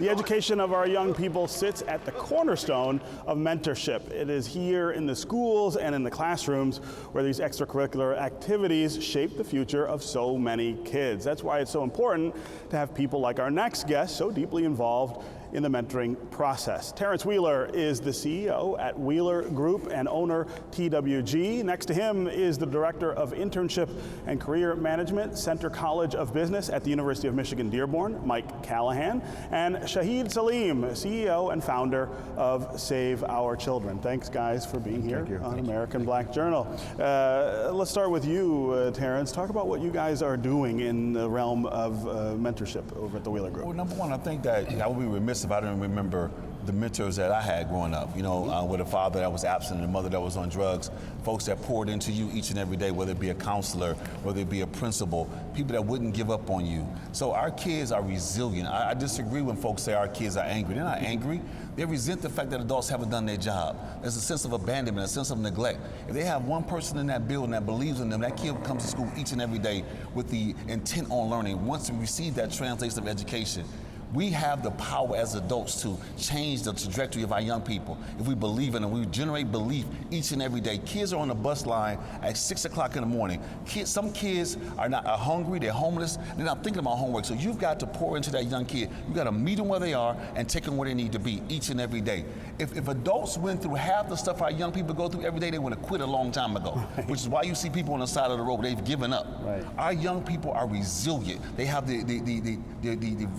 The education of our young people sits at the cornerstone of mentorship. It is here in the schools and in the classrooms where these extracurricular activities shape the future of so many kids. That's why it's so important to have people like our next guest so deeply involved in the mentoring process. Tarence Wheeler is the CEO at Wheeler Group and owner TWG. Next to him is the Director of Internship and Career Management Center College of Business at the University of Michigan Dearborn, Mike Callahan, and Shaheed Saeem, CEO and founder of Save Our Children. Thanks guys for being here on American Black Journal. Let's start with you, Tarence. Talk about what you guys are doing in the realm of mentorship over at the Wheeler Group. Well, number one, I think that I would be remiss if I didn't remember the mentors that I had growing up, with a father that was absent and a mother that was on drugs, folks that poured into you each and every day, whether it be a counselor, whether it be a principal, people that wouldn't give up on you. So our kids are resilient. I disagree when folks say our kids are angry. They're not angry. They resent the fact that adults haven't done their job. There's a sense of abandonment, a sense of neglect. If they have one person in that building that believes in them, that kid comes to school each and every day with the intent on learning. Once we receive that translation of education, we have the power as adults to change the trajectory of our young people. If we believe in them, we generate belief each and every day. Kids are on the bus line at 6 o'clock in the morning. Some kids are hungry, they're homeless, they're not thinking about homework. So you've got to pour into that young kid. You've got to meet them where they are and take them where they need to be each and every day. If adults went through half the stuff our young people go through every day, they would have quit a long time ago, which is why you see people on the side of the road, they've given up. Right. Our young people are resilient. They have the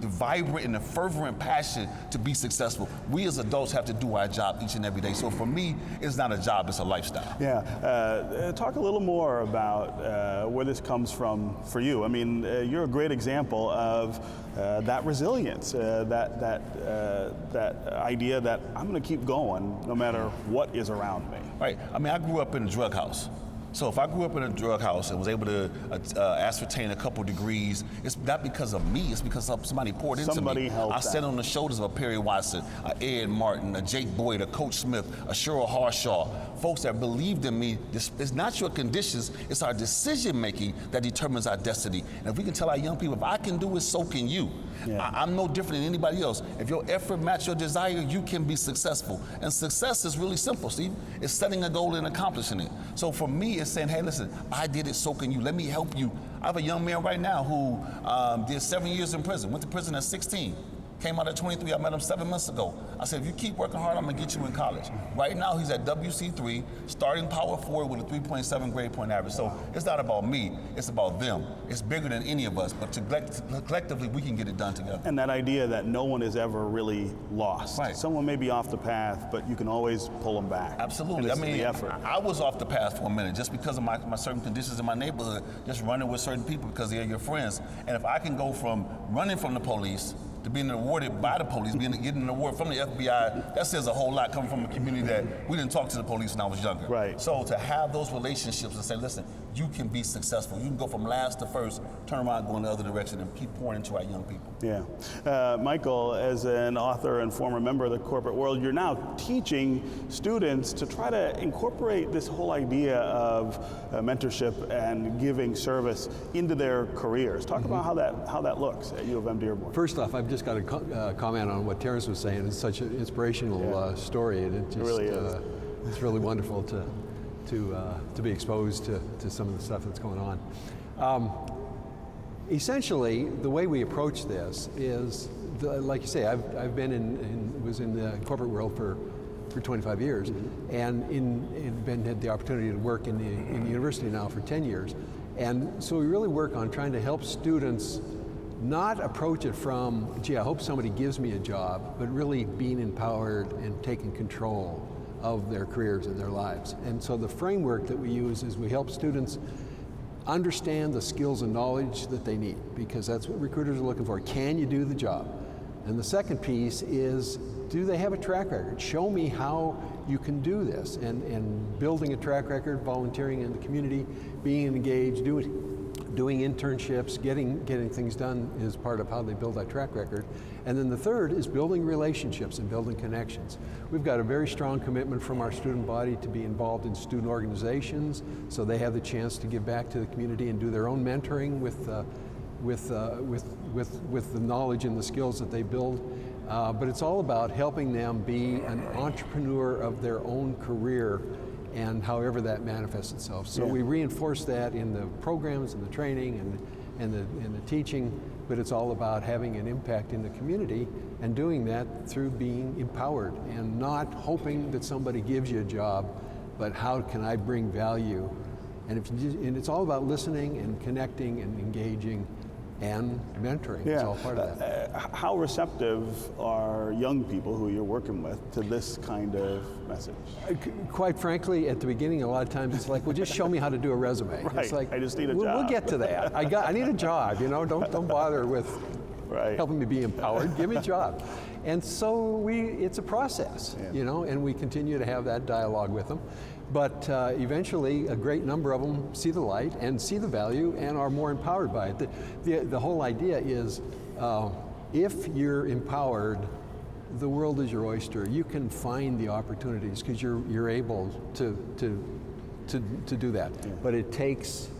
vibrant and the fervent passion to be successful. We as adults have to do our job each and every day. So for me, it's not a job, it's a lifestyle. Yeah, talk a little more about where this comes from for you. I mean, you're a great example of that resilience, that idea that I'm going to keep going no matter what is around me. Right. I mean, I grew up in a drug house. So if I grew up in a drug house and was able to ascertain a couple degrees, it's not because of me, it's because somebody poured into me. Somebody helped. I sat on the shoulders of a Perry Watson, a Ed Martin, a Jake Boyd, a Coach Smith, a Cheryl Harshaw, folks that believed in me. It's not your conditions, it's our decision making that determines our destiny. And if we can tell our young people, if I can do it, so can you. Yeah. I'm no different than anybody else. If your effort matches your desire, you can be successful. And success is really simple, Steve. It's setting a goal and accomplishing it. So for me, it's saying, hey, listen, I did it, so can you. Let me help you. I have a young man right now who did 7 years in prison, went to prison at 16. Came out at 23, I met him 7 months ago. I said, if you keep working hard, I'm gonna get you in college. Right now, he's at WC3, starting power forward with a 3.7 grade point average. So it's not about me, it's about them. It's bigger than any of us, but collectively, we can get it done together. And that idea that no one is ever really lost. Right. Someone may be off the path, but you can always pull them back. Absolutely. I mean, the effort. I was off the path for a minute just because of my certain conditions in my neighborhood, just running with certain people because they're your friends. And if I can go from running from the police to being awarded by the police, getting an award from the FBI, that says a whole lot coming from a community that we didn't talk to the police when I was younger. Right. So to have those relationships and say, listen, you can be successful. You can go from last to first, turn around, go in the other direction, and keep pouring into our young people. Yeah. Michael, as an author and former member of the corporate world, you're now teaching students to try to incorporate this whole idea of mentorship and giving service into their careers. Talk about how that looks at U of M Dearborn. First off, I've just got to comment on what Tarence was saying. It's such an inspirational story, and it really is. It's really wonderful to be exposed to some of the stuff that's going on. Essentially, the way we approach this is, like you say, I've been was in the corporate world for 25 years, and had the opportunity to work in the university now for 10 years, and so we really work on trying to help students not approach it from, gee, I hope somebody gives me a job, but really being empowered and taking control of their careers and their lives. And so the framework that we use is we help students understand the skills and knowledge that they need, because that's what recruiters are looking for. Can you do the job? And the second piece is, do they have a track record? Show me how you can do this. And building a track record, volunteering in the community, being engaged, doing internships, getting things done is part of how they build that track record. And then the third is building relationships and building connections. We've got a very strong commitment from our student body to be involved in student organizations, so they have the chance to give back to the community and do their own mentoring with with the knowledge and the skills that they build. But it's all about helping them be an entrepreneur of their own career, and however that manifests itself. So we reinforce that in the programs and the training and the teaching, but it's all about having an impact in the community and doing that through being empowered and not hoping that somebody gives you a job, but how can I bring value? And it's all about listening and connecting and engaging and mentoring. It's all part of that. How receptive are young people who you're working with to this kind of message? Quite frankly, at the beginning, a lot of times it's like, well, just show me how to do a resume. Right. It's like, I just need a job. We'll get to that. I need a job. Don't bother with helping me be empowered. Give me a job. And so it's a process, and we continue to have that dialogue with them. But eventually, a great number of them see the light and see the value and are more empowered by it. The whole idea is, if you're empowered, the world is your oyster. You can find the opportunities because you're able to do that. Yeah. But it takes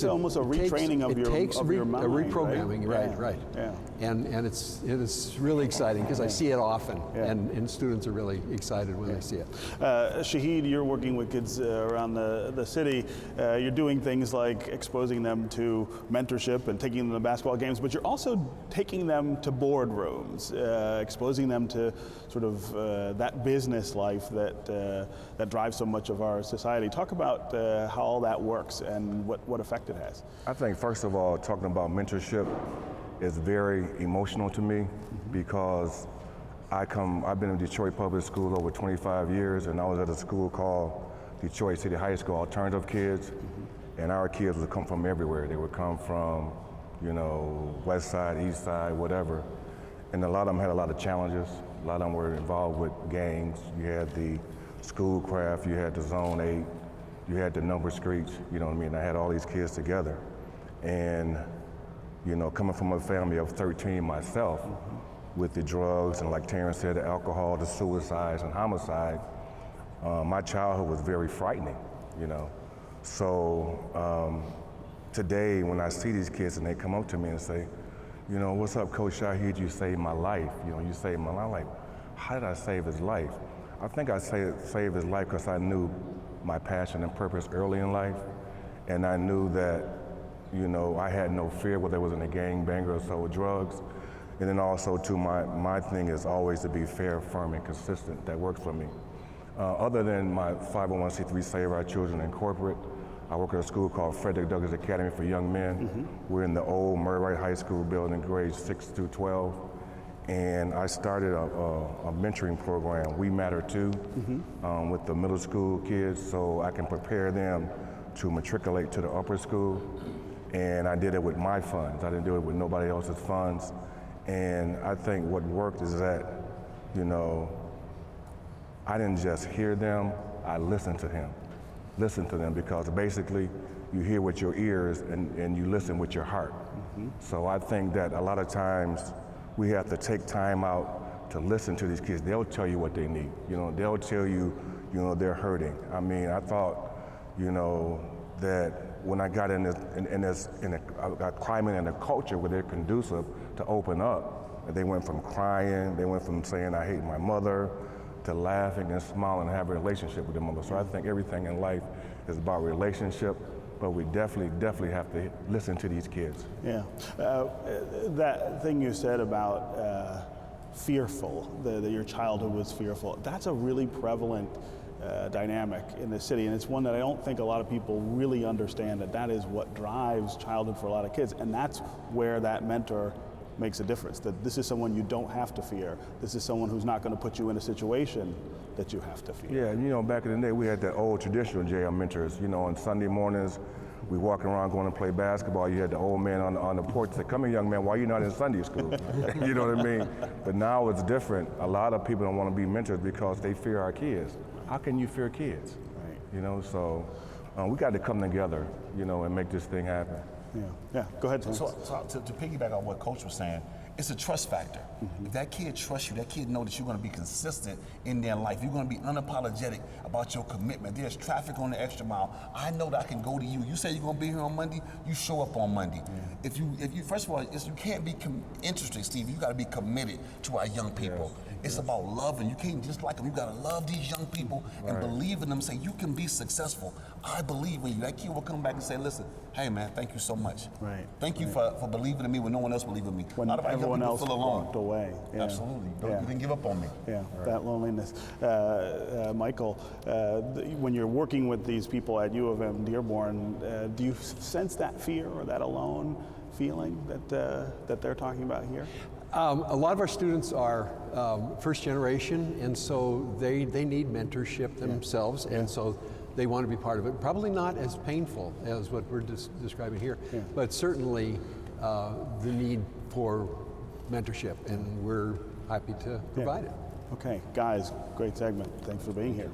almost a retraining of your mind, a reprogramming, right? Yeah. And it's really exciting because I see it often, and students are really excited when they see it. Shaheed, you're working with kids around the city. You're doing things like exposing them to mentorship and taking them to basketball games, but you're also taking them to boardrooms, exposing them to sort of that business life that drives so much of our society. Talk about how all that works and what effect it has. I think first of all, talking about mentorship is very emotional to me because I've been in Detroit Public Schools over 25 years, and I was at a school called Detroit City High School, alternative kids, and our kids would come from everywhere. They would come from, west side, east side, whatever. And a lot of them had a lot of challenges. A lot of them were involved with gangs. You had the Schoolcraft, you had the Zone 8, you had the number streets, I had all these kids together. And, coming from a family of 13 myself, with the drugs and, like Tarence said, the alcohol, the suicides and homicide, my childhood was very frightening, So today, when I see these kids and they come up to me and say, what's up, Coach Shaheed, you saved my life. You saved my life. I'm like, how did I save his life? I think I saved his life because I knew my passion and purpose early in life, and I knew that, I had no fear whether it was in a gang banger or sold drugs. And then also too, my thing is always to be fair, firm, and consistent. That works for me. Other than my 501c3 Save Our Children in corporate, I work at a school called Frederick Douglass Academy for Young Men. We're in the old Murray High School building, grades 6 through 12. And I started a mentoring program, We Matter Too, with the middle school kids, so I can prepare them to matriculate to the upper school. And I did it with my funds. I didn't do it with nobody else's funds. And I think what worked is that, I didn't just hear them, I listened to them because basically you hear with your ears and you listen with your heart. So I think that a lot of times we have to take time out to listen to these kids. They'll tell you what they need. They'll tell you, they're hurting. I mean, I thought, that when I got in a climate and a culture where they're conducive to open up, they went from crying, they went from saying, I hate my mother, to laughing and smiling and having a relationship with their mother. So I think everything in life is about relationship, but we definitely have to listen to these kids. Yeah, that thing you said about fearful, that your childhood was fearful, that's a really prevalent dynamic in the city, and it's one that I don't think a lot of people really understand, that is what drives childhood for a lot of kids, and that's where that mentor makes a difference, that this is someone you don't have to fear. This is someone who's not going to put you in a situation that you have to fear. Yeah, back in the day, we had that old traditional jail mentors. On Sunday mornings, we walking around going to play basketball. You had the old man on the porch say, come here, young man, why are you not in Sunday school? You know what I mean? But now it's different. A lot of people don't want to be mentors because they fear our kids. How can you fear kids? Right. So we got to come together, and make this thing happen. Yeah. Go ahead, Tom. So to piggyback on what Coach was saying, it's a trust factor. If that kid trusts you, that kid know that you're going to be consistent in their life. You're going to be unapologetic about your commitment. There's traffic on the extra mile. I know that I can go to you. You say you're going to be here on Monday, you show up on Monday. If you first of all, you can't be interested, Steve. You got to be committed to our young people. It's about loving. You can't just like them. You got to love these young people and believe in them. Say you can be successful. I believe in you. That kid will come back and say, "Listen, hey man, thank you so much. Thank you for believing in me when no one else believed in me. When everyone else feel alone. walked away. Yeah. Absolutely. You didn't give up on me. Yeah, that loneliness. Michael, when you're working with these people at U of M Dearborn, do you sense that fear or that alone feeling that they're talking about here? A lot of our students are first generation, and so they need mentorship themselves, and so they want to be part of it. Probably not as painful as what we're describing here, but certainly the need for mentorship, and we're happy to provide it. Okay, guys, great segment. Thanks for being here.